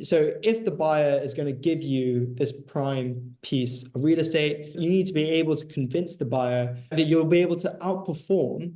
So if the buyer is going to give you this prime piece of real estate, you need to be able to convince the buyer that you'll be able to outperform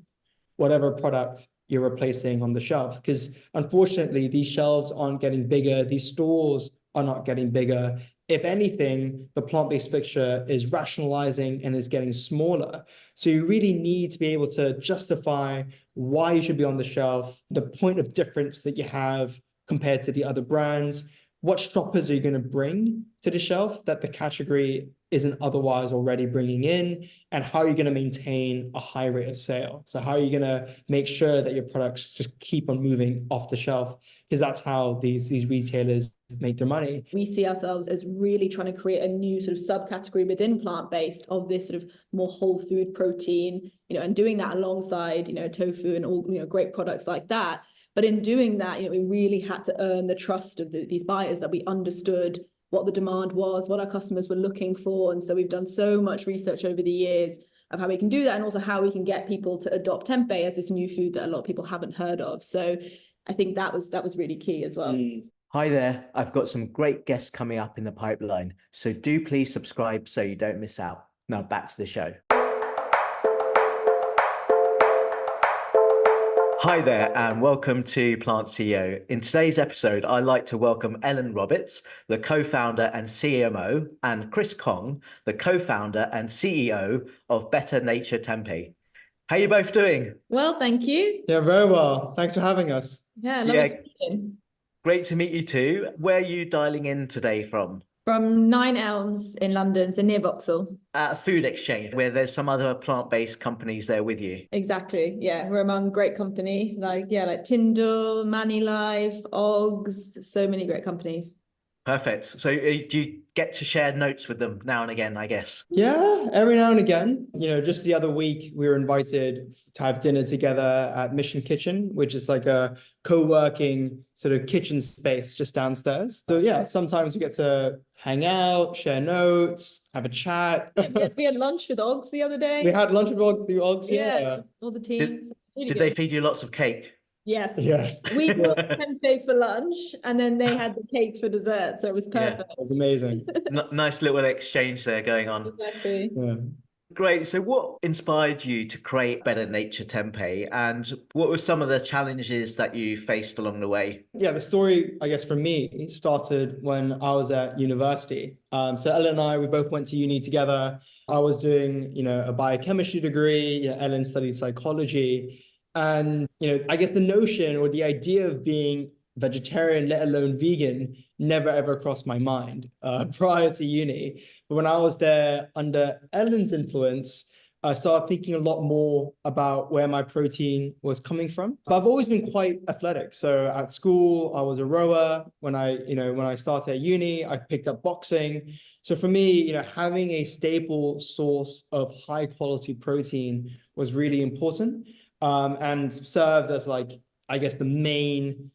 whatever product you're replacing on the shelf. Because unfortunately, these shelves aren't getting bigger. These stores are not getting bigger. If anything, the plant-based fixture is rationalizing and is getting smaller. So you really need to be able to justify why you should be on the shelf, the point of difference that you have compared to the other brands. What shoppers are you going to bring to the shelf that the category isn't otherwise already bringing in? And how are you going to maintain a high rate of sale? So how are you going to make sure that your products just keep on moving off the shelf? Because that's how these retailers make their money. We see ourselves as really trying to create a new sort of subcategory within plant-based of this sort of more whole food protein, and doing that alongside, tofu and all, great products like that. But in doing that, we really had to earn the trust of these buyers, that we understood what the demand was, what our customers were looking for. And so we've done so much research over the years of how we can do that, and also how we can get people to adopt tempeh as this new food that a lot of people haven't heard of. So I think that was really key as well. Hi there, I've got some great guests coming up in the pipeline, so do please subscribe so you don't miss out. Now back to the show. Hi there and welcome to Plant CEO. In today's episode, I'd like to welcome Elin Roberts, the co-founder and CMO, and Chris Kong, the co-founder and CEO of Better Nature Tempeh. How are you both doing? Well, thank you. Yeah, very well. Thanks for having us. Yeah, lovely to meet you. Great to meet you too. Where are you dialing in today from? From Nine Elms in London, so near Vauxhall. At a food exchange where there's some other plant-based companies there with you. Exactly. Yeah, we're among great company like Tyndall, Manilife, Oggs, so many great companies. Perfect. So do you get to share notes with them now and again, I guess? Yeah, every now and again. Just the other week, we were invited to have dinner together at Mission Kitchen, which is like a co-working sort of kitchen space just downstairs. So yeah, sometimes we get to hang out, share notes, have a chat. We had lunch with Oggs the other day. We had lunch with the Oggs, yeah. All the teams. Did they feed you lots of cake? Yes. Yeah. We brought tempeh for lunch and then they had the cake for dessert. So it was perfect. It was amazing. Nice little exchange there going on. Exactly. Yeah. Great. So what inspired you to create Better Nature Tempeh, and what were some of the challenges that you faced along the way? Yeah, the story, I guess, for me, started when I was at university. So Ellen and I, we both went to uni together. I was doing, a biochemistry degree. Ellen studied psychology. And, I guess the notion or the idea of being vegetarian, let alone vegan, never ever crossed my mind prior to uni. But when I was there under Ellen's influence, I started thinking a lot more about where my protein was coming from. But I've always been quite athletic. So at school, I was a rower. When I started at uni, I picked up boxing. So for me, having a stable source of high quality protein was really important. And served as I guess the main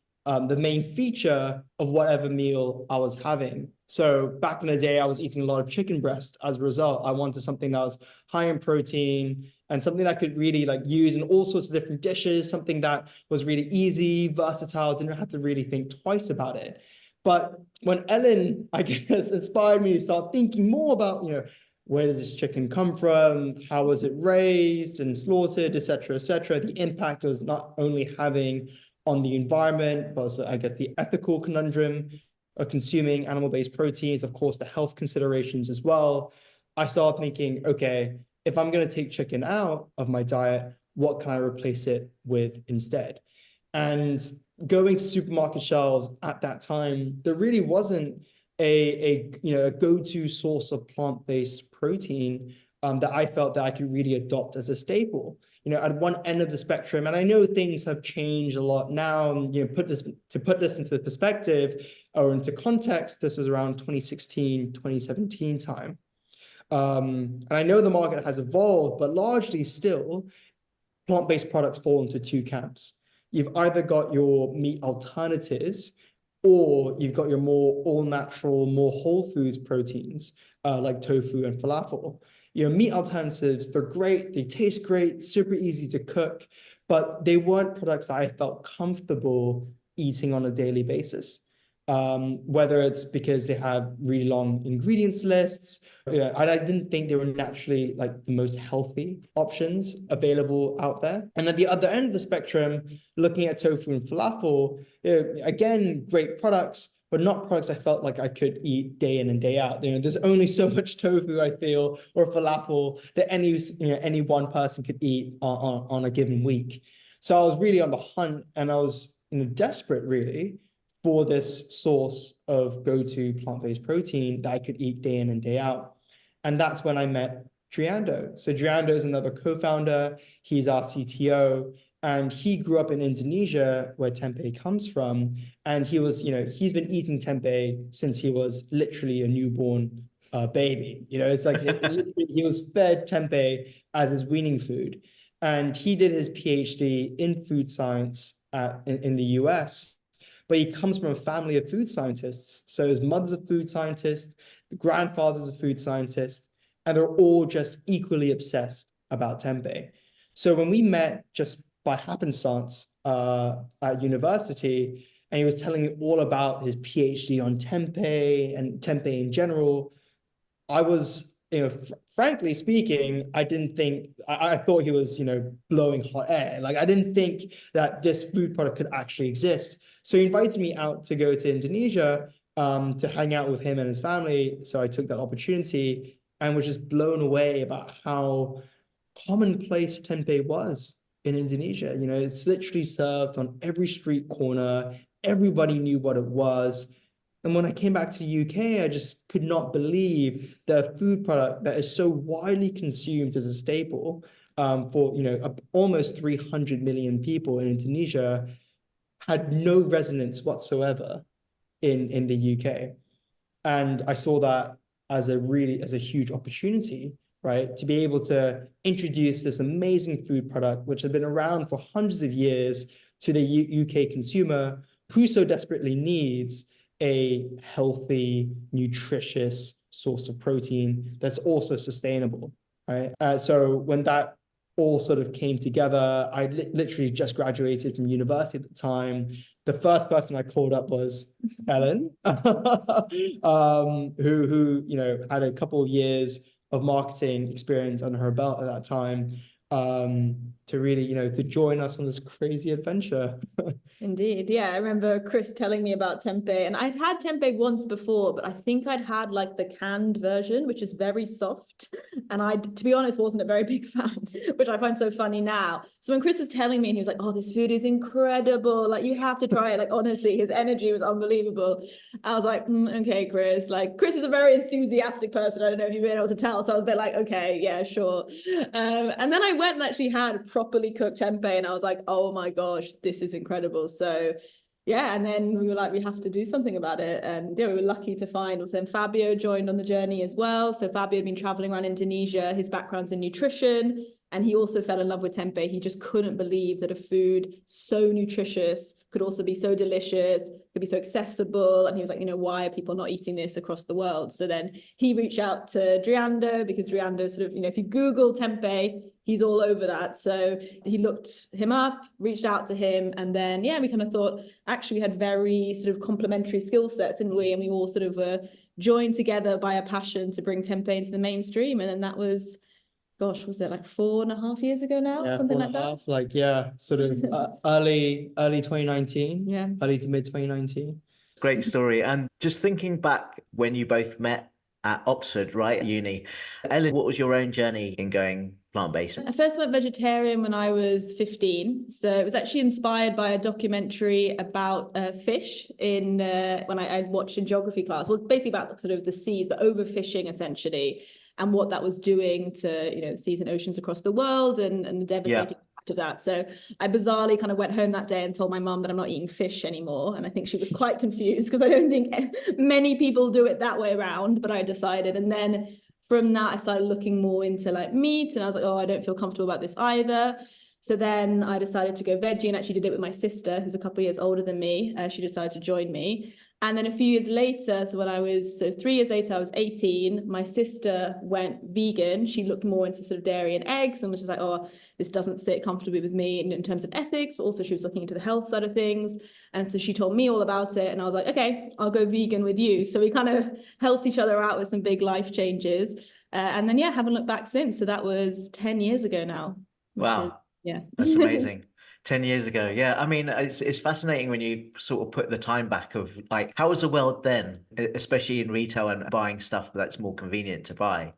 feature of whatever meal I was having. So back in the day, I was eating a lot of chicken breast. As a result, I wanted something that was high in protein and something that I could really use in all sorts of different dishes, something that was really easy, versatile, didn't have to really think twice about it. But when Ellen, I guess, inspired me to start thinking more about, where does this chicken come from? How was it raised and slaughtered, et cetera, the impact it was not only having on the environment, but also, I guess, the ethical conundrum of consuming animal-based proteins, of course, the health considerations as well. I started thinking, okay, if I'm going to take chicken out of my diet, what can I replace it with instead? And going to supermarket shelves at that time, there really wasn't a go-to source of plant-based protein that I felt that I could really adopt as a staple. At one end of the spectrum, and I know things have changed a lot now. And to put this into perspective or into context, this was around 2016, 2017 time. And I know the market has evolved, but largely still, plant-based products fall into two camps. You've either got your meat alternatives, or you've got your more all-natural, more whole foods proteins, like tofu and falafel. Meat alternatives, they're great, they taste great, super easy to cook, but they weren't products that I felt comfortable eating on a daily basis. whether it's because they have really long ingredients lists. Yeah, I didn't think they were naturally like the most healthy options available out there. And at the other end of the spectrum, looking at tofu and falafel, again, great products, but not products I felt like I could eat day in and day out. There's only so much tofu I feel or falafel that any one person could eat on a given week. So I was really on the hunt, and I was desperate really for this source of go-to plant-based protein that I could eat day in and day out. And that's when I met Driando. So Driando is another co-founder. He's our CTO. And he grew up in Indonesia, where tempeh comes from. And he's been eating tempeh since he was literally a newborn baby. It's like he was fed tempeh as his weaning food. And he did his PhD in food science in the US. But he comes from a family of food scientists. So his mother's a food scientist, the grandfather's a food scientist, and they're all just equally obsessed about tempeh. So when we met just by happenstance at university, and he was telling me all about his PhD on tempeh and tempeh in general, I was, frankly speaking, I thought he was, blowing hot air. Like, I didn't think that this food product could actually exist. So he invited me out to go to Indonesia to hang out with him and his family. So I took that opportunity and was just blown away about how commonplace tempeh was in Indonesia. It's literally served on every street corner. Everybody knew what it was. And when I came back to the UK, I just could not believe that a food product that is so widely consumed as a staple for almost 300 million people in Indonesia had no resonance whatsoever in the UK. And I saw that as a huge opportunity, right? To be able to introduce this amazing food product, which had been around for hundreds of years, to the UK consumer who so desperately needs a healthy, nutritious source of protein that's also sustainable, right? So when that all sort of came together, I literally just graduated from university at the time. The first person I called up was Elin, who had a couple of years of marketing experience under her belt at that time, to really, to join us on this crazy adventure. Indeed. Yeah, I remember Chris telling me about tempeh, and I'd had tempeh once before, but I think I'd had like the canned version, which is very soft. And I, to be honest, wasn't a very big fan, which I find so funny now. So when Chris was telling me, and he was like, oh, this food is incredible. Like, you have to try it. Like, honestly, his energy was unbelievable. I was like, okay, Chris. Like, Chris is a very enthusiastic person. I don't know if you've been able to tell. So I was a bit like, okay, yeah, sure. And then I went and actually had properly cooked tempeh, and I was like, oh my gosh, this is incredible. So yeah, and then we were like, we have to do something about it. And yeah, we were lucky to find, then Fabio joined on the journey as well. So Fabio had been traveling around Indonesia. His background's in nutrition, and he also fell in love with tempeh. He just couldn't believe that a food so nutritious could also be so delicious, could be so accessible. And he was like, why are people not eating this across the world? So then he reached out to Driando, because Driando sort of, if you Google tempeh, he's all over that. So he looked him up, reached out to him, and then, yeah, we kind of thought, actually, we had very sort of complementary skill sets, didn't we? And we all sort of were joined together by a passion to bring tempeh into the mainstream. And then that was, gosh, was it like 4.5 years ago now? Yeah, something like that. Like, yeah, sort of early 2019. Yeah, early to mid 2019. Great story. And just thinking back when you both met at Oxford, right, uni, Elin, what was your own journey in going plant-based? I first went vegetarian when I was 15. So it was actually inspired by a documentary about fish in when I watched in geography class. Well, basically about sort of the seas, but overfishing essentially, and what that was doing to seas and oceans across the world, and the devastating impact of that. So I bizarrely kind of went home that day and told my mum that I'm not eating fish anymore, and I think she was quite confused, because I don't think many people do it that way around, but I decided. And then from that, I started looking more into like meat, and I was like, oh, I don't feel comfortable about this either. So then I decided to go veggie, and actually did it with my sister, who's a couple of years older than me. She decided to join me. And then a few years later, so 3 years later, I was 18, my sister went vegan. She looked more into sort of dairy and eggs and was just like, oh, this doesn't sit comfortably with me in terms of ethics, but also she was looking into the health side of things. And so she told me all about it, and I was like, okay, I'll go vegan with you. So we kind of helped each other out with some big life changes. And then, yeah, haven't looked back since. So that was 10 years ago now. Wow. Yeah. That's amazing. 10 years ago. Yeah. I mean, it's fascinating when you sort of put the time back of like, how was the world then, especially in retail and buying stuff that's more convenient to buy?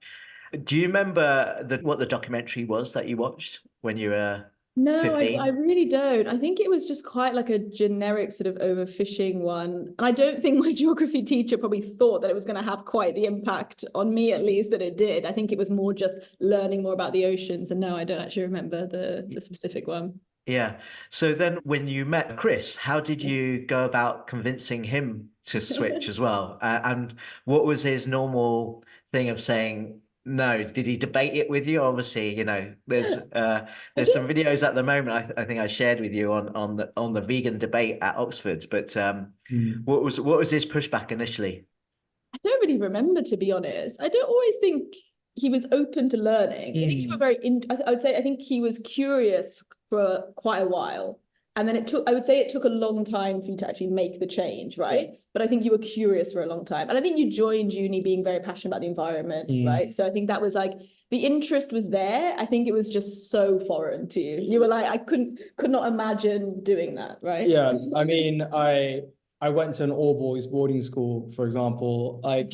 Do you remember what the documentary was that you watched when you were No, I 15? really don't. I think it was just quite like a generic sort of overfishing one. And I don't think my geography teacher probably thought that it was going to have quite the impact on me, at least, that it did. I think it was more just learning more about the oceans. And no, I don't actually remember the specific one. Yeah. So then when you met Chris, how did you go about convincing him to switch as well? And what was his normal thing of saying no? Did he debate it with you? Obviously, there's some videos at the moment I think I shared with you on the vegan debate at Oxford. But what was his pushback initially? I don't really remember, to be honest. I don't always think he was open to learning. I think he was I think he was curious for quite a while. And then I would say it took a long time for you to actually make the change, right? But I think you were curious for a long time. And I think you joined uni being very passionate about the environment, right? So I think that was like, the interest was there. I think it was just so foreign to you. You were like, I could not imagine doing that, right? Yeah, I mean, I went to an all-boys boarding school, for example. Like,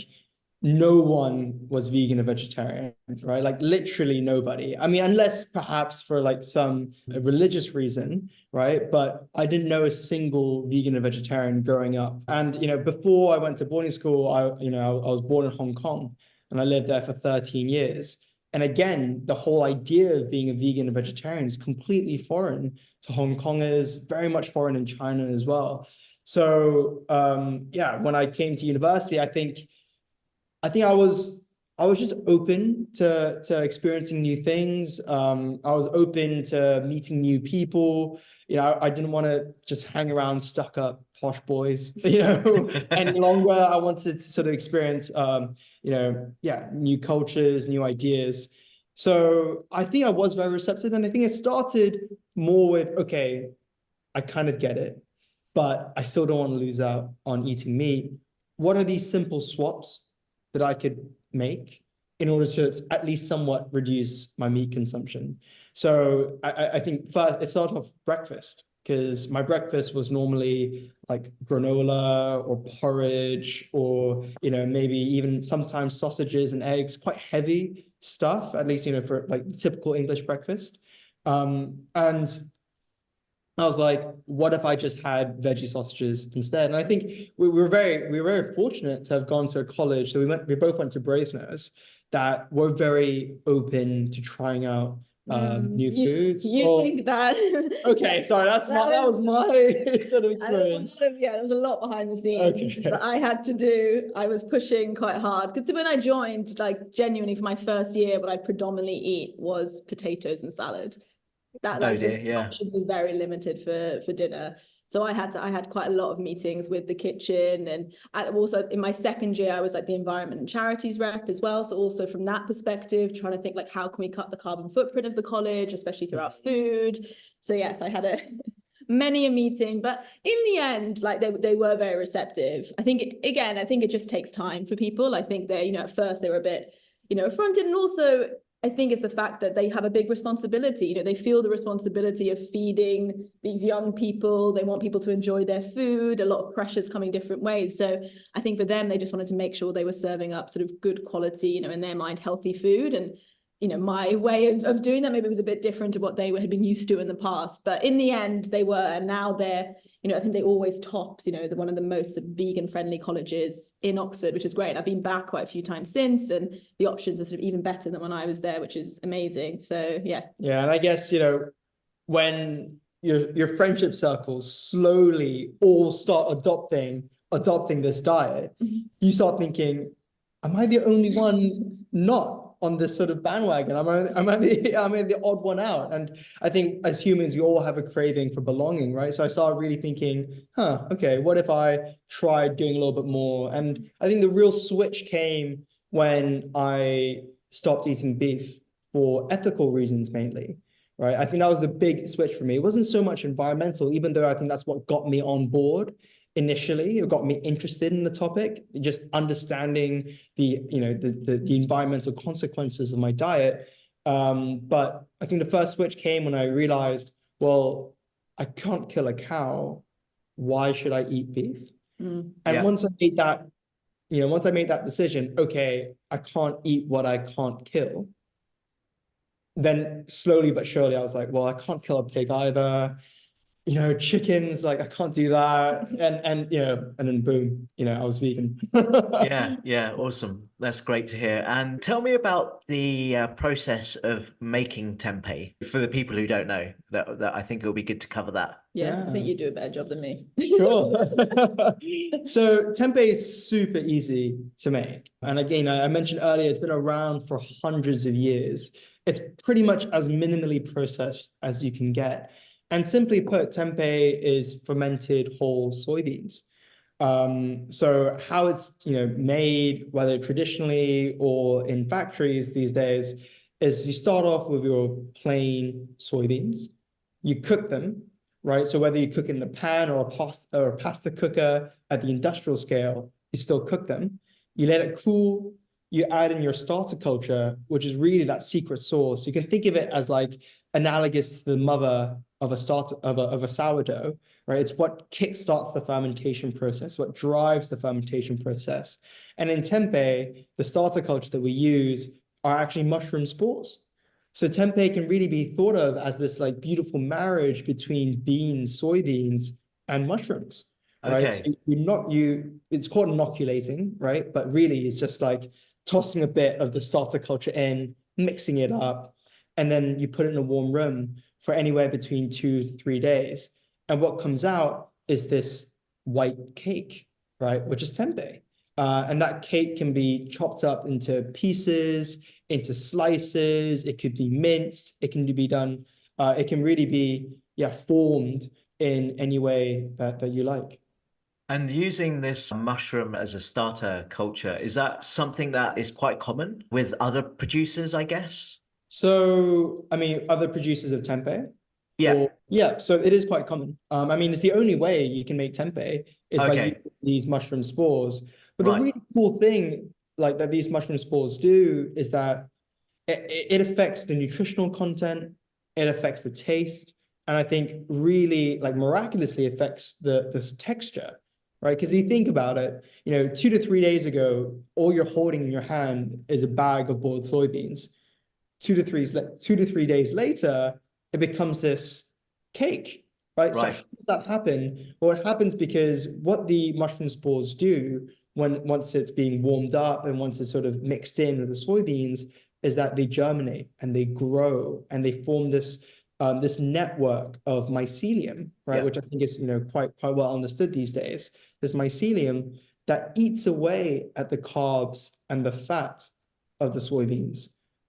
no one was vegan or vegetarian, right? Like, literally nobody. I mean, unless perhaps for like some religious reason, right? But I didn't know a single vegan or vegetarian growing up. And, before I went to boarding school, I was born in Hong Kong, and I lived there for 13 years. And again, the whole idea of being a vegan and vegetarian is completely foreign to Hong Kongers, very much foreign in China as well. So yeah, when I came to university, I think I was just open to experiencing new things. I was open to meeting new people. I didn't want to just hang around stuck up posh boys, any longer. I wanted to sort of experience, new cultures, new ideas. So I think I was very receptive, and I think it started more with, okay, I kind of get it, but I still don't want to lose out on eating meat. What are these simple swaps that I could make in order to at least somewhat reduce my meat consumption? So I think first it started off breakfast, because my breakfast was normally like granola or porridge, or maybe even sometimes sausages and eggs, quite heavy stuff, at least for like typical English breakfast. And I was like, what if I just had veggie sausages instead? And I think we were very fortunate to have gone to a college. So we both went to Brasenose, that were very open to trying out new foods. You think that? Okay, sorry, that was my sort of experience. There was a lot behind the scenes that I had to do. I was pushing quite hard, because when I joined, like genuinely for my first year, what I predominantly eat was potatoes and salad. That options were very limited for dinner. So I had quite a lot of meetings with the kitchen, and also in my second year I was like the environment and charities rep as well. So also from that perspective, trying to think like, how can we cut the carbon footprint of the college, especially through our food. So yes, I had many a meeting, but in the end, like they were very receptive. I think it just takes time for people. I think they, at first they were a bit, affronted, and also I think it's the fact that they have a big responsibility. They feel the responsibility of feeding these young people. They want people to enjoy their food. A lot of pressures coming different ways. So I think for them, they just wanted to make sure they were serving up sort of good quality, in their mind, healthy food. And my way of doing that maybe was a bit different to what they had been used to in the past. But in the end, they were, and now they're, I think they always topped, one of the most vegan-friendly colleges in Oxford, which is great. I've been back quite a few times since, and the options are sort of even better than when I was there, which is amazing. So yeah. Yeah, and I guess, when your friendship circles slowly all start adopting this diet, you start thinking, am I the only one not on this sort of bandwagon. I'm the odd one out. And I think as humans, we all have a craving for belonging, right? So I started really thinking, okay, what if I tried doing a little bit more? And I think the real switch came when I stopped eating beef for ethical reasons mainly, right? I think that was the big switch for me. It wasn't so much environmental, even though I think that's what got me on board initially. It got me interested in the topic, just understanding the environmental consequences of my diet. But I think the first switch came when I realized, well, I can't kill a cow. Why should I eat beef? And once I made that decision, okay, I can't eat what I can't kill. Then slowly but surely I was like, well, I can't kill a pig either. Chickens, like I can't do that. And then boom, I was vegan. Yeah, awesome. That's great to hear. And tell me about the process of making tempeh for the people who don't know. That I think it'll be good to cover that. Yeah, I think you do a better job than me. Sure. So tempeh is super easy to make. And again, I mentioned earlier, it's been around for hundreds of years. It's pretty much as minimally processed as you can get. And simply put, tempeh is fermented whole soybeans. So how it's made, whether traditionally or in factories these days, is you start off with your plain soybeans. You cook them, right? So whether you cook in the pan or a pasta cooker at the industrial scale, you still cook them. You let it cool. You add in your starter culture, which is really that secret sauce. You can think of it as like analogous to the mother of a sourdough, right? It's what kickstarts the fermentation process, what drives the fermentation process. And in tempeh, the starter culture that we use are actually mushroom spores. So tempeh can really be thought of as this like beautiful marriage between beans, soybeans, and mushrooms, right? Okay. So it's called inoculating, right? But really it's just like tossing a bit of the starter culture in, mixing it up, and then you put it in a warm room for anywhere between 2 to 3 days. And what comes out is this white cake, right? Which is tempeh. And that cake can be chopped up into pieces, into slices. It could be minced. It can be done. It can really be, formed in any way that you like. And using this mushroom as a starter culture, is that something that is quite common with other producers, I guess? So, I mean, other producers of tempeh? Yeah. So it is quite common. I mean, it's the only way you can make tempeh is by using these mushroom spores. But the really cool thing like that these mushroom spores do is that it affects the nutritional content, it affects the taste, and I think really like miraculously affects this texture, right? Because you think about it, 2 to 3 days ago, all you're holding in your hand is a bag of boiled soybeans. 2 to 3 days later, it becomes this cake, right? So how does that happen? Well, it happens because what the mushroom spores do once it's being warmed up and once it's sort of mixed in with the soybeans is that they germinate and they grow and they form this network of mycelium, right? Which I think is quite well understood these days. This mycelium that eats away at the carbs and the fat of the soybeans,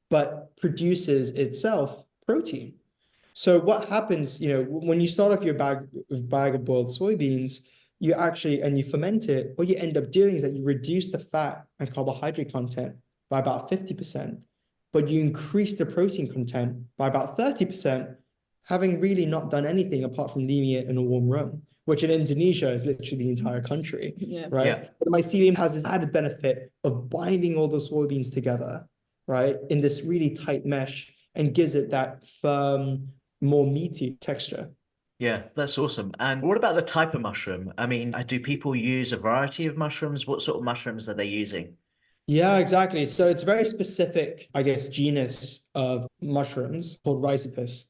but produces itself protein. So what happens, when you start off your bag of boiled soybeans, you ferment it, what you end up doing is that you reduce the fat and carbohydrate content by about 50%, but you increase the protein content by about 30%, having really not done anything apart from leaving it in a warm room, which in Indonesia is literally the entire country, right? Yeah. But the mycelium has this added benefit of binding all the soybeans together, right, in this really tight mesh and gives it that firm, more meaty texture. Yeah, that's awesome. And what about the type of mushroom? I mean, do people use a variety of mushrooms? What sort of mushrooms are they using? Yeah, exactly. So it's very specific, I guess, genus of mushrooms called Rhizopus.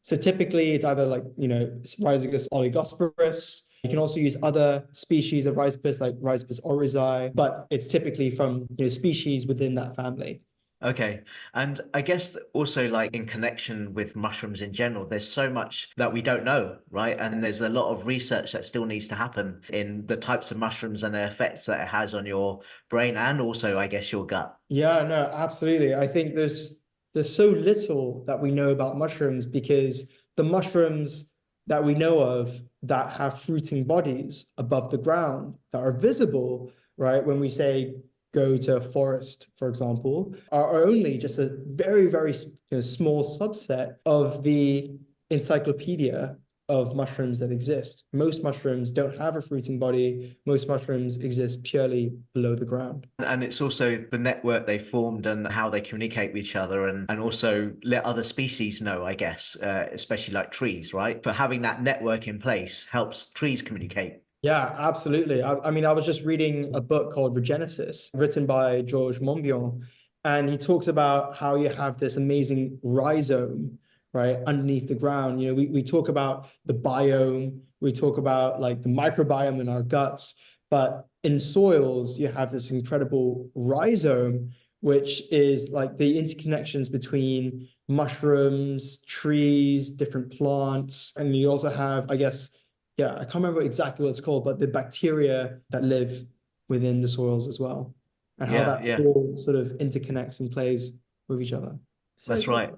So typically it's either like, Rhizopus oligosporus. You can also use other species of Rhizopus like Rhizopus oryzae, but it's typically from, species within that family. Okay. And I guess also, like, in connection with mushrooms in general, there's so much that we don't know, right? And there's a lot of research that still needs to happen in the types of mushrooms and the effects that it has on your brain and also, I guess, your gut. Yeah, no, absolutely. I think there's so little that we know about mushrooms because the mushrooms that we know of that have fruiting bodies above the ground that are visible, right? When we say go to a forest, for example, are only just a very, very small subset of the encyclopedia of mushrooms that exist. Most mushrooms don't have a fruiting body. Most mushrooms exist purely below the ground. And it's also the network they formed and how they communicate with each other and also let other species know, I guess, especially like trees, right? For having that network in place helps trees communicate. Yeah, absolutely. I mean, I was just reading a book called Regenesis, written by Georges Monbiot, and he talks about how you have this amazing rhizome, right, underneath the ground. You know, we talk about the biome, we talk about like the microbiome in our guts, but in soils, you have this incredible rhizome, which is like the interconnections between mushrooms, trees, different plants. And you also have, I guess, yeah, I can't remember exactly what it's called, but the bacteria that live within the soils as well, and how Yeah, that yeah, all sort of interconnects and plays with each other. So that's cool. right.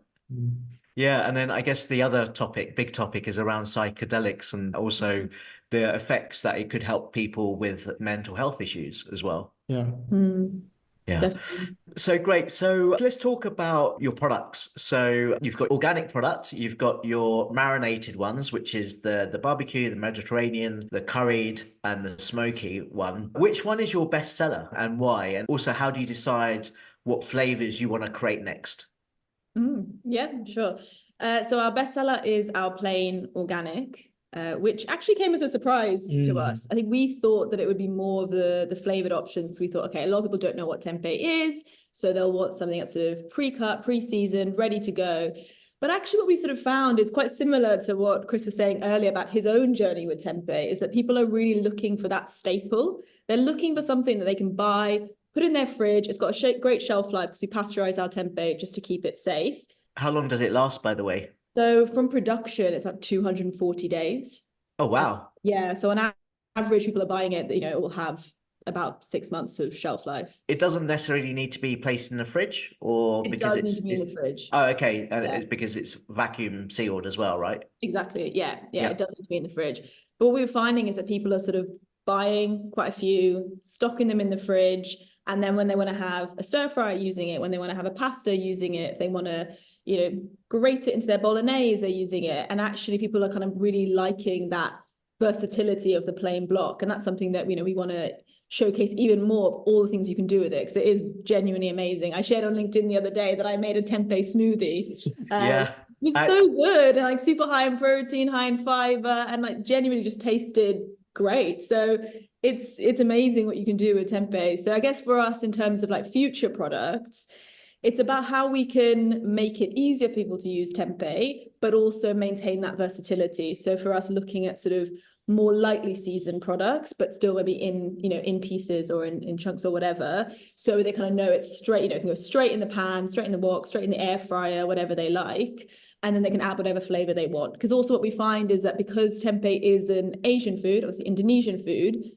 Yeah, and then I guess the other topic, big topic, is around psychedelics and also the effects that it could help people with mental health issues as well. Yeah. Yeah. Definitely. So great. So let's talk about your products. So you've got organic products, you've got your marinated ones, which is the barbecue, the Mediterranean, the curried, and the smoky one. Which one is your best seller and why? And also, how do you decide what flavors you want to create next? Yeah, sure. So our bestseller is our plain organic, which actually came as a surprise to us. I think we thought that it would be more of the flavored options. We thought, okay, a lot of people don't know what tempeh is, so they'll want something that's sort of pre-cut, pre-seasoned, ready to go. But actually what we sort of found is quite similar to what Chris was saying earlier about his own journey with tempeh, is that people are really looking for that staple. They're looking for something that they can buy, put in their fridge. It's got a great shelf life because we pasteurize our tempeh just to keep it safe. How long does it last, by the way? So from production, it's about 240 days. Oh, wow. Yeah. So on average, people are buying it, it will have about 6 months of shelf life. It doesn't necessarily need to be placed in the fridge or It because does need to be in the fridge. oh, okay. And Yeah. it's because it's vacuum sealed as well, right? Exactly. Yeah. Yeah. It does need to be in the fridge. But what we're finding is that people are sort of buying quite a few, stocking them in the fridge. And then when they want to have a stir fry using it, when they want to have a pasta using it, if they want to, grate it into their bolognese, they're using it. And actually people are kind of really liking that versatility of the plain block. And that's something that, we want to showcase even more of all the things you can do with it, because it is genuinely amazing. I shared on LinkedIn the other day that I made a tempeh smoothie. Yeah. It was so good and like super high in protein, high in fiber, and like genuinely just tasted great. So it's amazing what you can do with tempeh. So I guess for us, in terms of like future products, it's about how we can make it easier for people to use tempeh, but also maintain that versatility. So for us, looking at sort of more lightly seasoned products, but still maybe in pieces or in chunks or whatever. So they kind of know it's straight, it can go straight in the pan, straight in the wok, straight in the air fryer, whatever they like. And then they can add whatever flavor they want. Because also what we find is that because tempeh is an Asian food, or Indonesian food,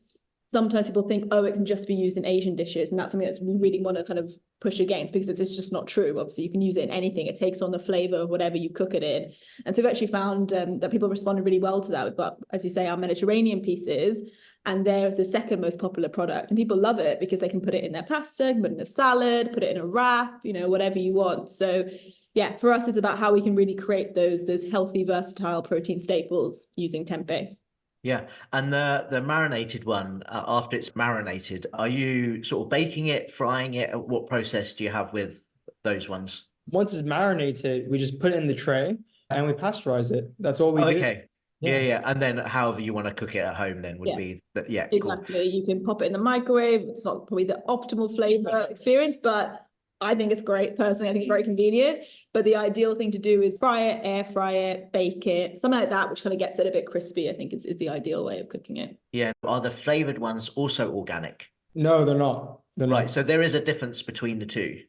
sometimes people think, oh, it can just be used in Asian dishes. And that's something that we really want to kind of push against, because it's just not true. Obviously, you can use it in anything. It takes on the flavor of whatever you cook it in. And so we've actually found that people responded really well to that. We've got, as you say, our Mediterranean pieces, and they're the second most popular product. And people love it because they can put it in their pasta, put it in a salad, put it in a wrap, whatever you want. So yeah, for us, it's about how we can really create those healthy, versatile protein staples using tempeh. Yeah, and the marinated one, after it's marinated, are you sort of baking it, frying it? What process do you have with those ones? Once it's marinated, we just put it in the tray and we pasteurize it. That's all we Oh, do. okay. Yeah. And then however you want to cook it at home then would be that. Yeah, cool. Exactly. You can pop it in the microwave. It's not probably the optimal flavor experience, but I think it's great. Personally, I think it's very convenient. But the ideal thing to do is fry it, air fry it, bake it, something like that, which kind of gets it a bit crispy, I think is the ideal way of cooking it. Yeah. Are the flavored ones also organic? No, they're not. They're Right. not. So there is a difference between the two.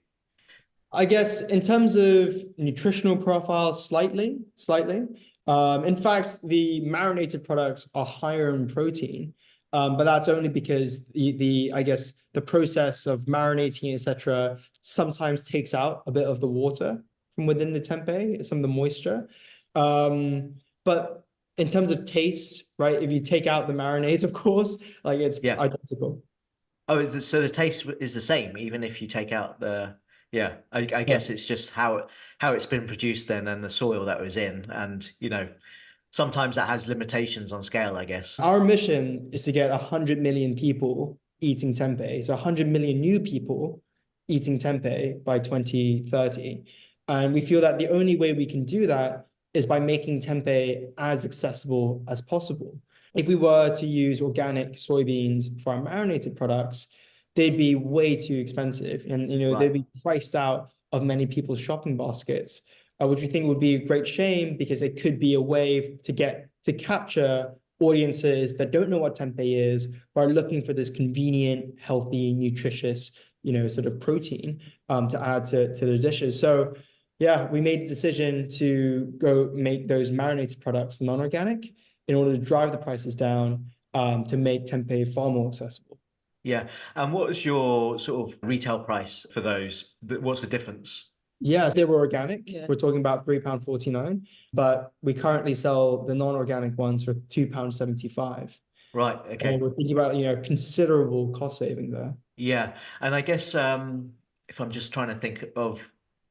I guess in terms of nutritional profile, slightly. In fact, the marinated products are higher in protein, but that's only because I guess the process of marinating, etc., sometimes takes out a bit of the water from within the tempeh, some of the moisture. But in terms of taste, right? If you take out the marinades, of course, like it's Yeah. identical. Oh, so the taste is the same, even if you take out the, yeah, I Yeah. guess it's just how it's been produced then and the soil that was in. And, sometimes that has limitations on scale, I guess. Our mission is to get 100 million people eating tempeh. So 100 million new people eating tempeh by 2030. And we feel that the only way we can do that is by making tempeh as accessible as possible. If we were to use organic soybeans for our marinated products, they'd be way too expensive, and they'd be priced out of many people's shopping baskets, which we think would be a great shame because it could be a way to capture audiences that don't know what tempeh is, but are looking for this convenient, healthy, nutritious, sort of protein to add to the dishes. So yeah, we made the decision to go make those marinated products non-organic in order to drive the prices down, to make tempeh far more accessible. Yeah. And what was your sort of retail price for those? What's the difference? Yes, they were organic. Yeah. We're talking about £3.49, but we currently sell the non-organic ones for £2.75. Right. Okay. And we're thinking about, considerable cost saving there. Yeah. And I guess if I'm just trying to think of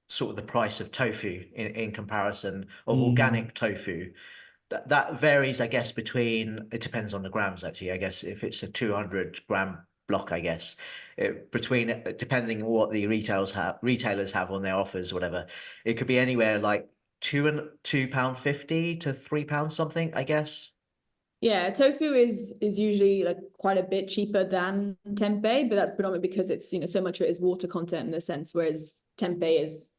sort of the price of tofu in comparison of organic tofu, that varies, I guess, it depends on the grams, actually. I guess if it's a 200-gram block, I guess, depending on what the retailers have on their offers, whatever, it could be anywhere like £2.50 to £3 something, I guess. Yeah, tofu is usually like quite a bit cheaper than tempeh, but that's predominantly because it's, so much of it is water content in the sense, whereas tempeh is,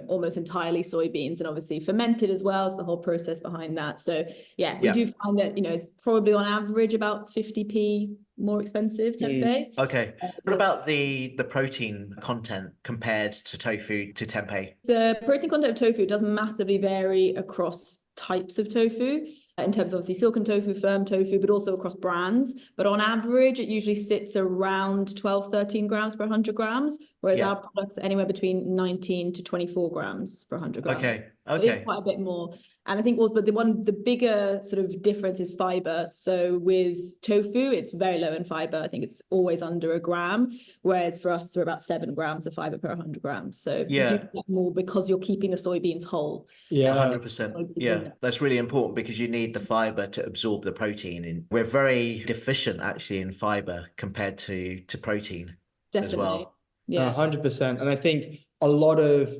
almost entirely soybeans and obviously fermented as well. So the whole process behind that. So yeah, we do find that, it's probably on average about 50p more expensive tempeh. Okay. What about the protein content compared to tofu to tempeh? The protein content of tofu does massively vary across types of tofu in terms of obviously silken tofu, firm tofu, but also across brands. But on average, it usually sits around 12, 13 grams per 100 grams, whereas our products are anywhere between 19 to 24 grams per 100 grams. Okay. So it is quite a bit more. And I think also, but the bigger sort of difference is fiber. So with tofu, it's very low in fiber. I think it's always under a gram, whereas for us, we're about 7 grams of fiber per 100 grams. So you do get more because you're keeping the soybeans whole. Yeah, 100%. Yeah, that's really important because you need the fiber to absorb the protein. And we're very deficient actually in fiber compared to protein as well. Yeah, 100%. And I think a lot of,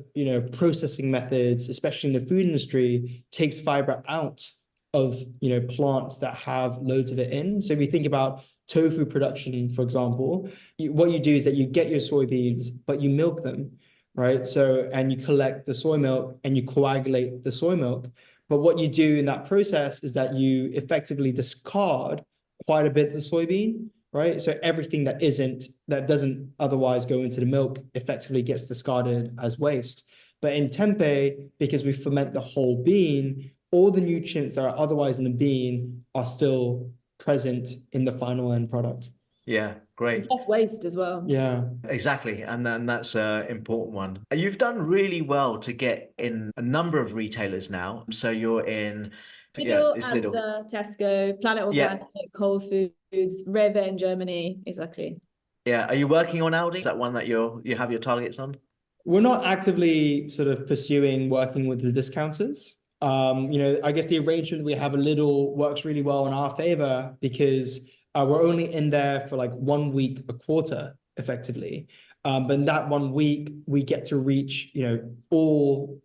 processing methods, especially in the food industry, takes fiber out of, plants that have loads of it in. So if you think about tofu production, for example, what you do is that you get your soybeans, but you milk them, right? So, and you collect the soy milk and you coagulate the soy milk. But what you do in that process is that you effectively discard quite a bit of the soybean, right? So everything that doesn't otherwise go into the milk effectively gets discarded as waste. But in tempeh, because we ferment the whole bean, all the nutrients that are otherwise in the bean are still present in the final end product. Yeah, great. It's less waste as well. Yeah, exactly. And then that's an important one. You've done really well to get in a number of retailers now. So you're in Lidl, Tesco, Planet Organic, Whole Foods, Rewe in Germany. Exactly. Yeah. Are you working on Aldi? Is that one that you have your targets on? We're not actively sort of pursuing working with the discounters. I guess the arrangement we have a Lidl works really well in our favor because we're only in there for like 1 week a quarter, effectively. But in that 1 week, we get to reach, all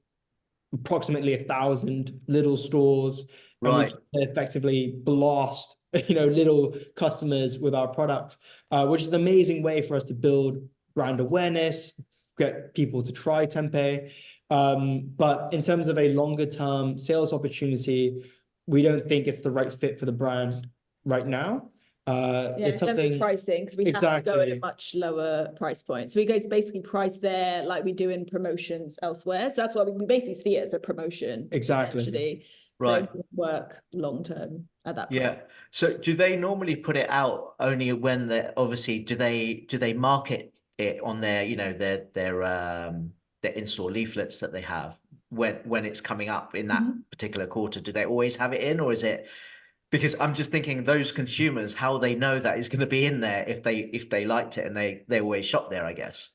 approximately 1,000 Lidl stores. Right. And we effectively blast, Lidl customers with our product, which is an amazing way for us to build brand awareness, get people to try tempeh. But in terms of a longer term sales opportunity, we don't think it's the right fit for the brand right now. In terms of pricing, because we have to go at a much lower price point. So we guys basically price there like we do in promotions elsewhere. So that's why we basically see it as a promotion. Essentially. Right. It doesn't work long term at that point. Yeah. So do they normally put it out only when they're obviously do they market it on their, you know, their in-store leaflets that they have when it's coming up in that particular quarter? Do they always have it in, or is it? Because I'm just thinking those consumers, how they know that is going to be in there if they liked it and they always shop there, I guess.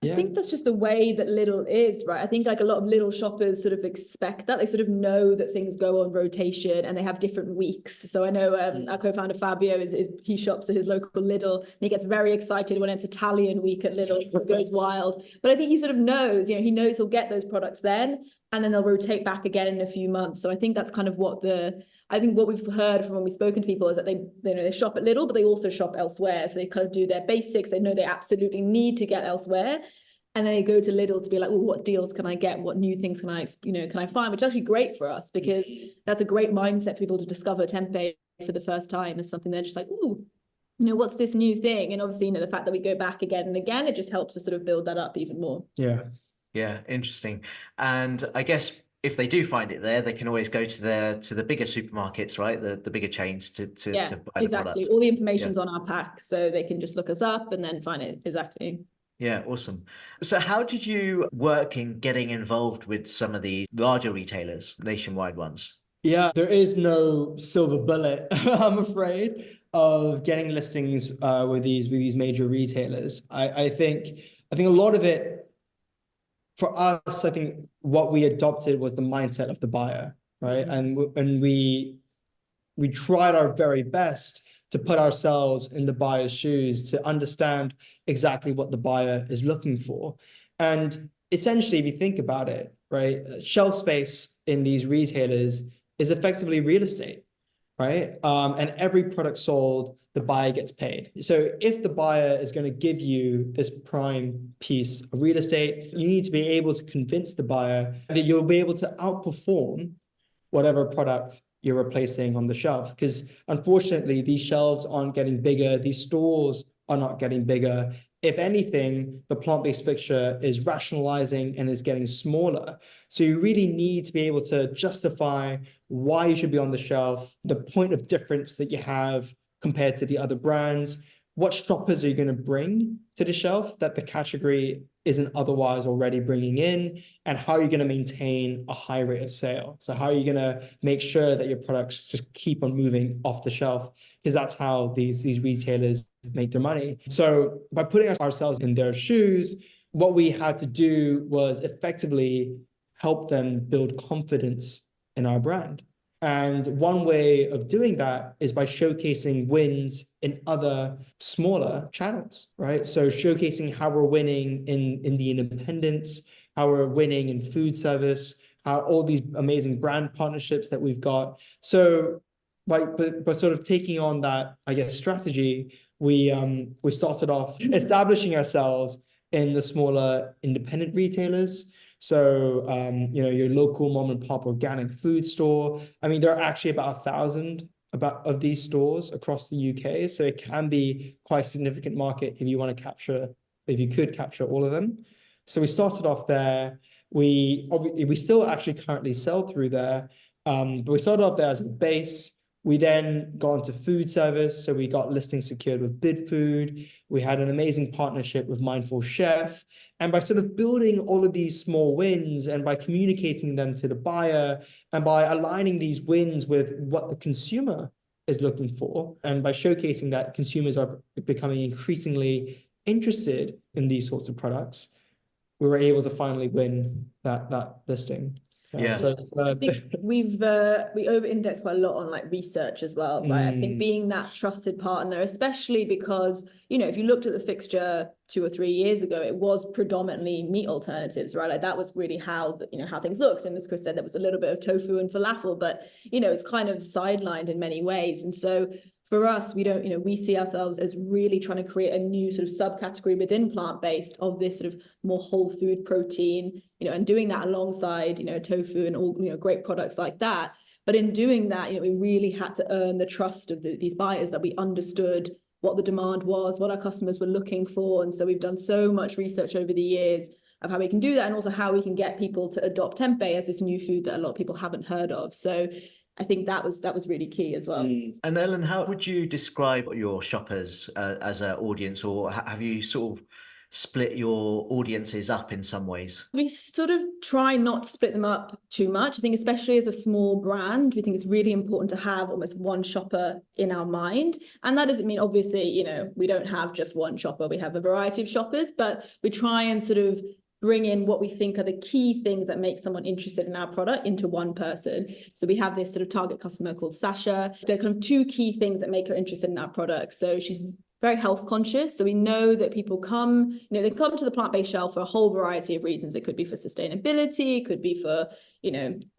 I think that's just the way that Lidl is, right? I think like a lot of Lidl shoppers sort of expect that. They sort of know that things go on rotation and they have different weeks. So I know our co-founder Fabio he shops at his local Lidl and he gets very excited when it's Italian week at Lidl. It goes wild. But I think he sort of knows, he knows he'll get those products then and then they'll rotate back again in a few months. So I think that's kind of what we've heard from when we've spoken to people is that they shop at Lidl, but they also shop elsewhere. So they kind of do their basics. They know they absolutely need to get elsewhere. And then they go to Lidl to be like, well, what deals can I get? What new things can I find? Which is actually great for us because that's a great mindset for people to discover tempeh for the first time as something they're just like, ooh, what's this new thing? And obviously, the fact that we go back again and again, it just helps to sort of build that up even more. Yeah. Yeah, interesting. And I guess if they do find it there, they can always go to the bigger supermarkets, right? The bigger chains to buy the product. All the information's on our pack, so they can just look us up and then find it. Exactly. Yeah, awesome. So how did you work in getting involved with some of the larger retailers, nationwide ones? Yeah, there is no silver bullet, I'm afraid, of getting listings with these major retailers. I think a lot of it for us, I think what we adopted was the mindset of the buyer, right? And we tried our very best to put ourselves in the buyer's shoes to understand exactly what the buyer is looking for. And essentially, if you think about it, right, shelf space in these retailers is effectively real estate, right? And every product sold, the buyer gets paid. So if the buyer is going to give you this prime piece of real estate, you need to be able to convince the buyer that you'll be able to outperform whatever product you're replacing on the shelf. Because unfortunately, these shelves aren't getting bigger. These stores are not getting bigger. If anything, the plant-based fixture is rationalizing and is getting smaller. So you really need to be able to justify why you should be on the shelf, the point of difference that you have compared to the other brands. What shoppers are you going to bring to the shelf that the category isn't otherwise already bringing in? And how are you going to maintain a high rate of sale? So how are you going to make sure that your products just keep on moving off the shelf? Because that's how these retailers make their money. So by putting ourselves in their shoes, what we had to do was effectively help them build confidence in our brand. And one way of doing that is by showcasing wins in other smaller channels, right? So showcasing how we're winning in the independents, how we're winning in food service, how all these amazing brand partnerships that we've got. So by sort of taking on that, I guess, strategy, we started off establishing ourselves in the smaller independent retailers. So, your local mom and pop organic food store. I mean, there are actually about 1,000 of these stores across the UK. So it can be quite a significant market if you could capture all of them. So we started off there. We still actually currently sell through there. But we started off there as a base. We then got into food service. So we got listings secured with Bid Food. We had an amazing partnership with Mindful Chef. And by sort of building all of these small wins and by communicating them to the buyer and by aligning these wins with what the consumer is looking for, and by showcasing that consumers are becoming increasingly interested in these sorts of products, we were able to finally win that listing. Yeah. So I think we over-index quite a lot on like research as well, right? I think being that trusted partner, especially because, if you looked at the fixture 2 or 3 years ago, it was predominantly meat alternatives, right? Like that was really how things looked. And as Chris said, there was a little bit of tofu and falafel, but, it's kind of sidelined in many ways. And so for us, we see ourselves as really trying to create a new sort of subcategory within plant-based of this sort of more whole food protein, and doing that alongside, tofu and all, great products like that, But in doing that, we really had to earn the trust of these buyers, that we understood what the demand was, what our customers were looking for. And so we've done so much research over the years of how we can do that, and also how we can get people to adopt tempeh as this new food that a lot of people haven't heard of. So I think that was really key as well. And Ellen, how would you describe your shoppers as an audience, or have you sort of split your audiences up in some ways? We sort of try not to split them up too much. I think especially as a small brand, we think it's really important to have almost one shopper in our mind. And that doesn't mean, obviously, we don't have just one shopper. We have a variety of shoppers, but we try and sort of bring in what we think are the key things that make someone interested in our product into one person. So we have this sort of target customer called Sasha. There are kind of two key things that make her interested in our product. So she's very health conscious. So we know that people come, they come to the plant-based shelf for a whole variety of reasons. It could be for sustainability, it could be for,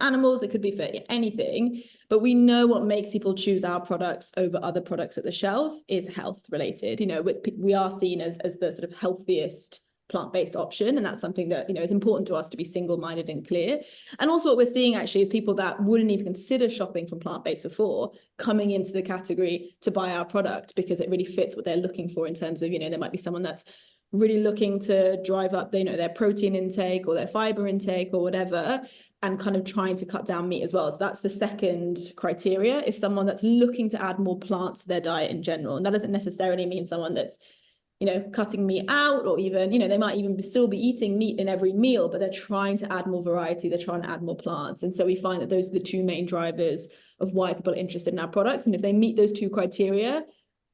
animals, it could be for anything. But we know what makes people choose our products over other products at the shelf is health related. We are seen as the sort of healthiest plant-based option, and that's something that is important to us to be single-minded and clear. And also what we're seeing actually is people that wouldn't even consider shopping from plant-based before coming into the category to buy our product because it really fits what they're looking for in terms of there might be someone that's really looking to drive up their protein intake or their fiber intake or whatever, and kind of trying to cut down meat as well. So that's the second criteria, is someone that's looking to add more plants to their diet in general. And that doesn't necessarily mean someone that's cutting meat out, or even, they might even still be eating meat in every meal, but they're trying to add more variety, they're trying to add more plants. And so we find that those are the two main drivers of why people are interested in our products. And if they meet those two criteria,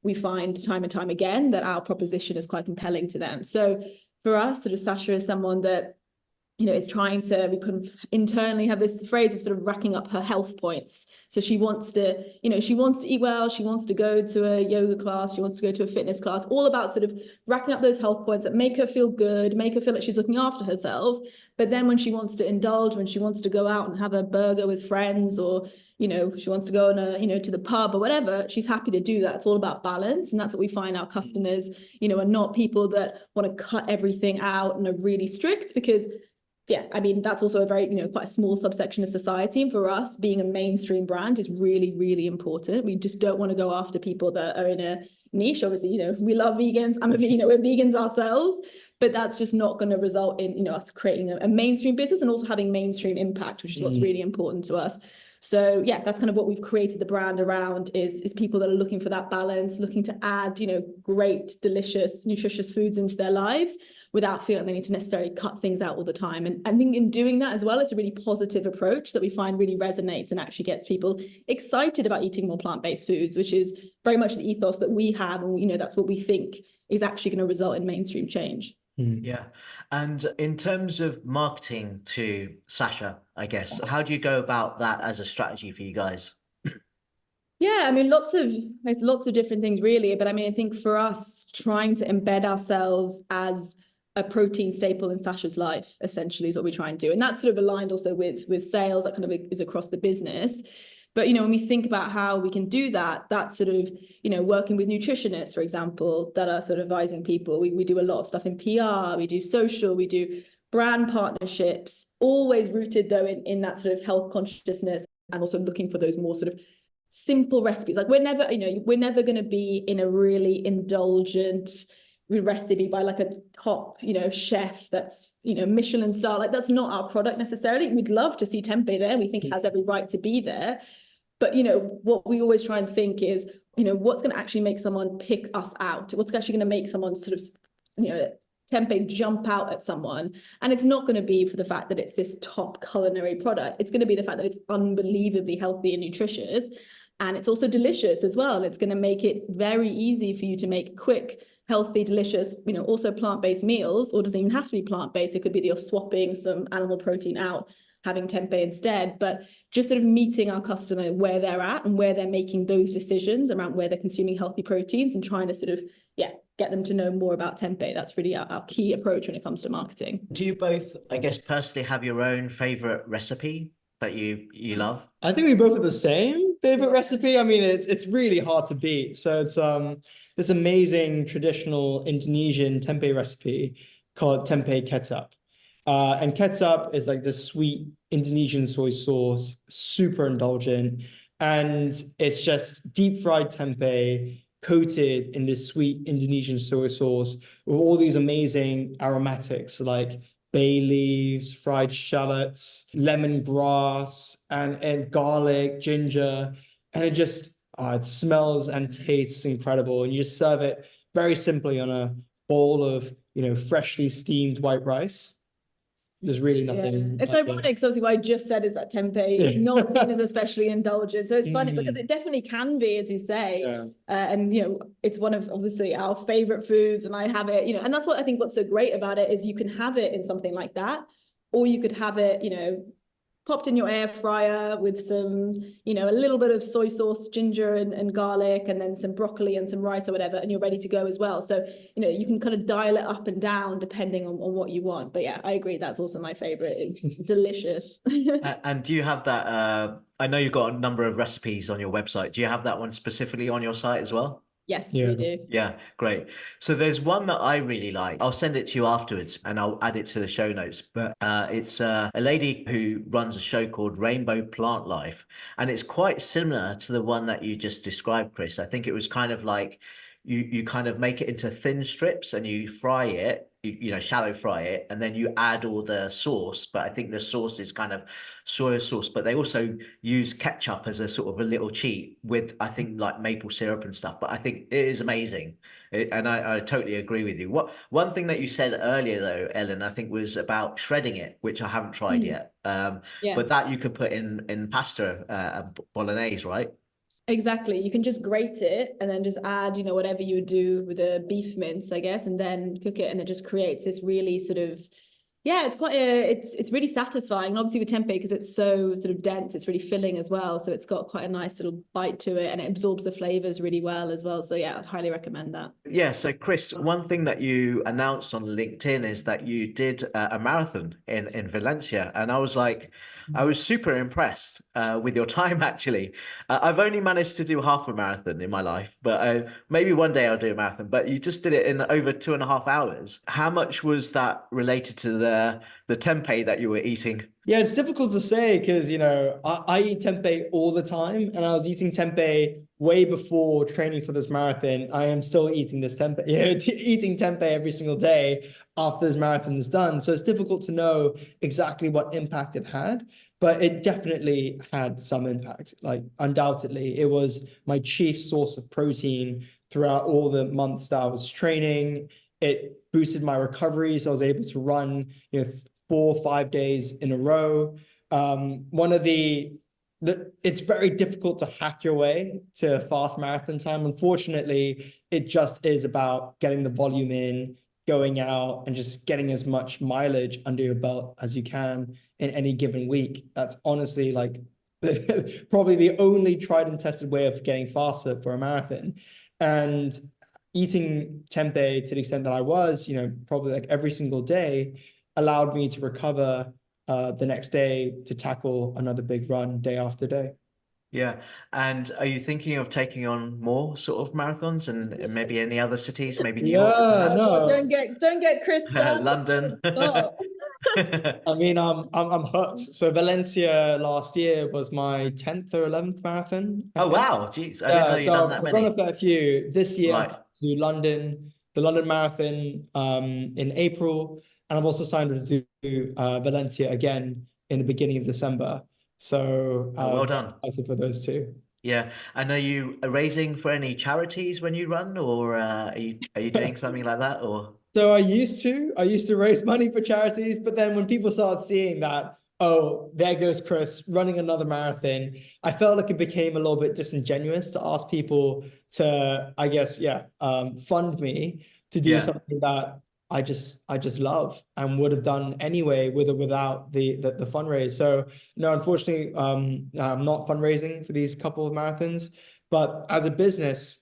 we find time and time again that our proposition is quite compelling to them. So for us, sort of Sasha is someone that is trying to, we kind of internally have this phrase of sort of racking up her health points. So she wants to, she wants to eat well, she wants to go to a yoga class, she wants to go to a fitness class, all about sort of racking up those health points that make her feel good, make her feel like she's looking after herself. But then when she wants to indulge, when she wants to go out and have a burger with friends, or she wants to go on to the pub or whatever, she's happy to do that. It's all about balance. And that's what we find our customers, are not people that want to cut everything out and are really strict, because that's also a very, quite a small subsection of society. And for us, being a mainstream brand is really, really important. We just don't want to go after people that are in a niche. Obviously, we love vegans. We're vegans ourselves, but that's just not going to result in, us creating a mainstream business and also having mainstream impact, which is what's really important to us. So that's kind of what we've created the brand around, is people that are looking for that balance, looking to add, great, delicious, nutritious foods into their lives without feeling they need to necessarily cut things out all the time. And I think in doing that as well, it's a really positive approach that we find really resonates and actually gets people excited about eating more plant-based foods, which is very much the ethos that we have. And, that's what we think is actually going to result in mainstream change. Yeah. And in terms of marketing to Sasha, I guess, how do you go about that as a strategy for you guys? Yeah, there's lots of different things really. But I think for us, trying to embed ourselves as a protein staple in Sasha's life, essentially, is what we try and do. And that's sort of aligned also with sales, that kind of is across the business. But, when we think about how we can do that, that's sort of, working with nutritionists, for example, that are sort of advising people. We do a lot of stuff in PR, we do social, we do brand partnerships, always rooted though in that sort of health consciousness, and also looking for those more sort of simple recipes. Like we're never going to be in a really indulgent recipe by like a top, chef that's, Michelin star. Like that's not our product necessarily. We'd love to see tempeh there. We think it has every right to be there. But, what we always try and think is, what's going to actually make someone pick us out? What's actually going to make someone sort of, tempeh jump out at someone? And it's not going to be for the fact that it's this top culinary product. It's going to be the fact that it's unbelievably healthy and nutritious. And it's also delicious as well. It's going to make it very easy for you to make quick, healthy, delicious, also plant-based meals, or doesn't even have to be plant-based. It could be that you're swapping some animal protein out, having tempeh instead. But just sort of meeting our customer where they're at and where they're making those decisions around where they're consuming healthy proteins, and trying to sort of, get them to know more about tempeh. That's really our key approach when it comes to marketing. Do you both, I guess, personally have your own favorite recipe that you love? I think we both have the same favorite recipe. It's really hard to beat. So it's this amazing traditional Indonesian tempeh recipe called tempeh kecap. And ketchup is like this sweet Indonesian soy sauce, super indulgent. And it's just deep fried tempeh coated in this sweet Indonesian soy sauce with all these amazing aromatics like bay leaves, fried shallots, lemongrass, and garlic, ginger. And it just, it smells and tastes incredible. And you just serve it very simply on a bowl of, freshly steamed white rice. There's really nothing. It's like ironic because obviously what I just said is that tempeh is not seen as especially indulgent. So it's funny because it definitely can be, as you say. Yeah. And it's one of obviously our favorite foods, and I have it, and that's what I think what's so great about it is you can have it in something like that, or you could have it, popped in your air fryer with some, a little bit of soy sauce, ginger and garlic, and then some broccoli and some rice or whatever, and you're ready to go as well. So, you can kind of dial it up and down depending on what you want. But yeah, I agree. That's also my favorite. It's delicious. And do you have that? I know you've got a number of recipes on your website. Do you have that one specifically on your site as well? Yes, Yeah. we do. Yeah, great. So there's one that I really like. I'll send it to you afterwards and I'll add it to the show notes. But it's a lady who runs a show called Rainbow Plant Life. And it's quite similar to the one that you just described, Chris. I think it was kind of like you kind of make it into thin strips and you fry it, shallow fry it, and then you add all the sauce. But I think the sauce is kind of soy sauce, but they also use ketchup as a sort of a little cheat with, I think, like maple syrup and stuff. But I think it is amazing. And I totally agree with you. One thing that you said earlier, though, Ellen, I think was about shredding it, which I haven't tried yet. Yeah. But that you could put in pasta, bolognese, right? Exactly. You can just grate it and then just add, whatever you would do with a beef mince, I guess, and then cook it, and it just creates this really sort of, it's quite it's really satisfying. And obviously with tempeh, because it's so sort of dense, it's really filling as well. So it's got quite a nice little bite to it, and it absorbs the flavors really well as well. So yeah, I'd highly recommend that. Yeah, so Chris, one thing that you announced on LinkedIn is that you did a marathon in Valencia, and I was super impressed with your time, actually. I've only managed to do half a marathon in my life, but maybe one day I'll do a marathon. But you just did it in over 2.5 hours. How much was that related to the tempeh that you were eating? Yeah, it's difficult to say because, I eat tempeh all the time, and I was eating tempeh way before training for this marathon. I am still eating this tempeh, eating tempeh every single day after this marathon is done. So it's difficult to know exactly what impact it had, but it definitely had some impact. Like undoubtedly, it was my chief source of protein throughout all the months that I was training. It boosted my recovery, so I was able to run, 4 or 5 days in a row. It's very difficult to hack your way to fast marathon time. Unfortunately, it just is about getting the volume in, going out, and just getting as much mileage under your belt as you can in any given week. That's honestly like probably the only tried and tested way of getting faster for a marathon. And eating tempeh to the extent that I was, probably like every single day, allowed me to recover the next day to tackle another big run day after day. Yeah. And are you thinking of taking on more sort of marathons and maybe any other cities, maybe New York? Yeah, no. Don't get Chris started. London. I mean, I'm hooked. So Valencia last year was my 10th or 11th marathon. Oh, wow. Jeez. I didn't know you'd done that I've many. gone a fair few. This year, Right. to London, the London Marathon in April. And I've also signed up to Valencia again in the beginning of December. So well done. excited for those two. Yeah. And are you raising for any charities when you run, or are you doing something like that, or? So I used to raise money for charities, but then when people started seeing that, oh, there goes Chris running another marathon, I felt like it became a little bit disingenuous to ask people to, I guess, fund me to do something that I just love and would have done anyway with or without the fundraise. So no, unfortunately, I'm not fundraising for these couple of marathons, but as a business,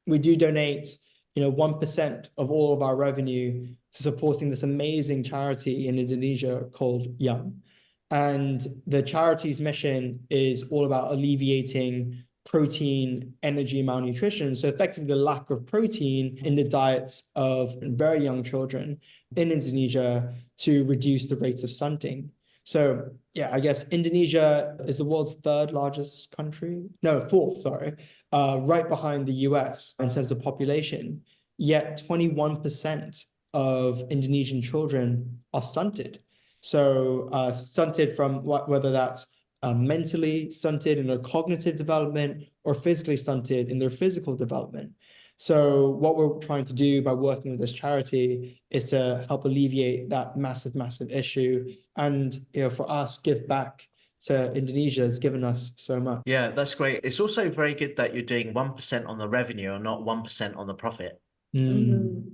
we do donate 1% of all of our revenue to supporting this amazing charity in Indonesia called Yum. And the charity's mission is all about alleviating protein, energy malnutrition. So effectively the lack of protein in the diets of very young children in Indonesia to reduce the rates of stunting. So yeah, I guess Indonesia is the world's third largest country. No, fourth, sorry, right behind the US in terms of population. Yet 21% of Indonesian children are stunted. So stunted from whether that's mentally stunted in their cognitive development or physically stunted in their physical development. So what we're trying to do by working with this charity is to help alleviate that massive, massive issue. And, for us, give back to Indonesia has given us so much. Yeah, that's great. It's also very good that you're doing 1% on the revenue and not 1% on the profit. Mm.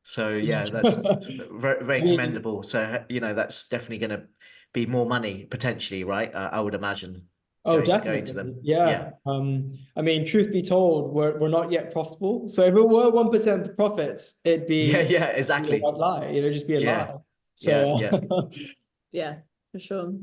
So yeah, that's very, I very mean, commendable. So, that's definitely going to be more money potentially, right? I would imagine oh, going to definitely. them. Yeah. I mean, truth be told, we're not yet profitable. So if it were 1% profits, it'd Yeah, be yeah, a exactly. white lie, just be a Yeah, lie. yeah, So yeah. Yeah, for sure.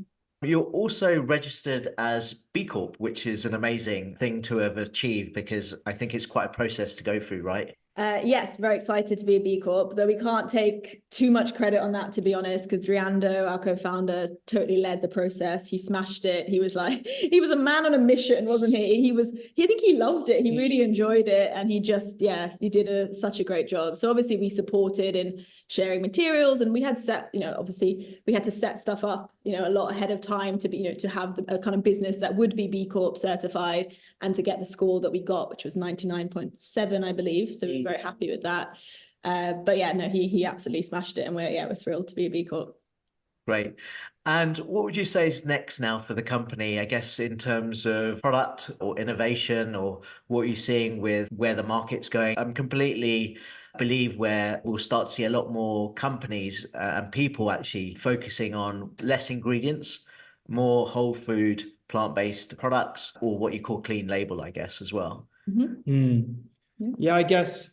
You're also registered as B Corp, which is an amazing thing to have achieved because I think it's quite a process to go through, right? Yes, very excited to be a B Corp, though we can't take too much credit on that, to be honest, because Driando, our co-founder, totally led the process. He smashed it. He was a man on a mission, wasn't he? I think he loved it. He really enjoyed it. And he did such a great job. So obviously we supported in sharing materials, and we had obviously we had to set stuff up, a lot ahead of time to be, to have a kind of business that would be B Corp certified and to get the score that we got, which was 99.7, I believe. So we're very happy with that. But yeah, no, he absolutely smashed it, and we're thrilled to be a B Corp. Great. And what would you say is next now for the company, I guess, in terms of product or innovation, or what you're seeing with where the market's going? I'm completely believe where we'll start to see a lot more companies and people actually focusing on less ingredients, more whole food, plant-based products, or what you call clean label, I guess, as well. Yeah, I guess,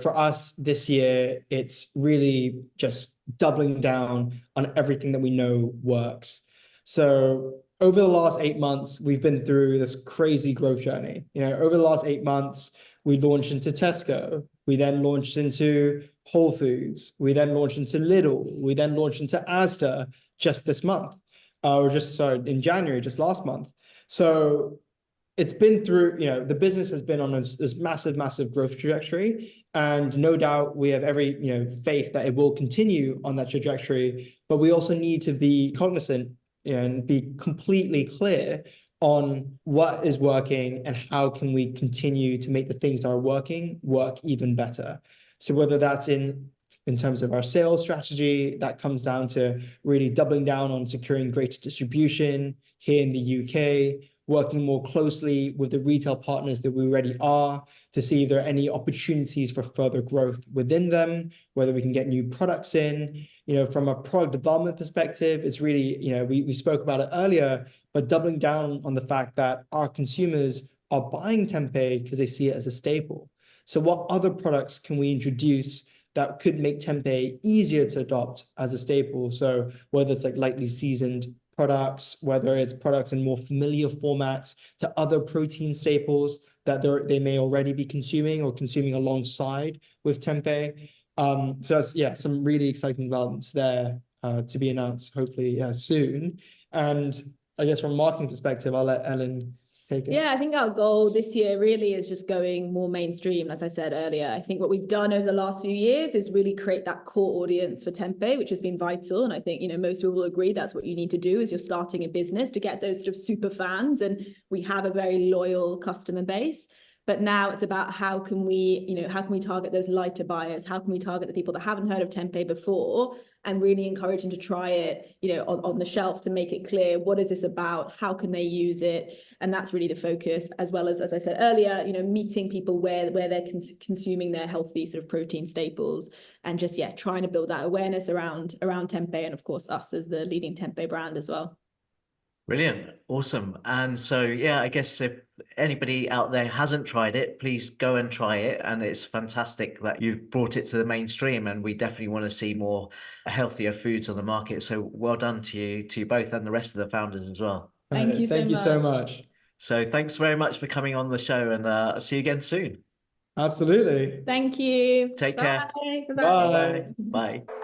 for us this year, it's really just doubling down on everything that we know works. So over the last 8 months, we've been through this crazy growth journey. Over the last 8 months, we launched into Tesco. We then launched into Whole Foods. We then launched into Lidl. We then launched into Asda just this month, in January, just last month. So it's been through, the business has been on this massive, massive growth trajectory. And no doubt we have every, faith that it will continue on that trajectory. But we also need to be cognizant, and be completely clear on what is working and how can we continue to make the things that are working work even better. So whether that's in terms of our sales strategy, that comes down to really doubling down on securing greater distribution here in the UK, working more closely with the retail partners that we already are to see if there are any opportunities for further growth within them, whether we can get new products in. From a product development perspective, it's really, we spoke about it earlier, but doubling down on the fact that our consumers are buying tempeh because they see it as a staple. So what other products can we introduce that could make tempeh easier to adopt as a staple? So whether it's like lightly seasoned products, whether it's products in more familiar formats to other protein staples that they may already be consuming or consuming alongside with tempeh. So that's, some really exciting developments there to be announced hopefully soon. And I guess from a marketing perspective, I'll let Elin take it. Yeah, I think our goal this year really is just going more mainstream, as I said earlier. I think what we've done over the last few years is really create that core audience for tempeh, which has been vital. And I think, most people will agree that's what you need to do as you're starting a business, to get those sort of super fans. And we have a very loyal customer base. But now it's about how can we target those lighter buyers? How can we target the people that haven't heard of tempeh before and really encourage them to try it, on the shelf, to make it clear, what is this about? How can they use it? And that's really the focus, as well as I said earlier, meeting people where they're consuming their healthy sort of protein staples, and just, trying to build that awareness around tempeh, and of course us as the leading tempeh brand as well. Brilliant. Awesome. And so, I guess if anybody out there hasn't tried it, please go and try it. And it's fantastic that you've brought it to the mainstream, and we definitely want to see more healthier foods on the market. So well done to you both and the rest of the founders as well. Thank you so much. Thank you so much. So thanks very much for coming on the show, and I'll see you again soon. Absolutely. Thank you. Take care. Bye. Bye. Bye. Bye. Bye.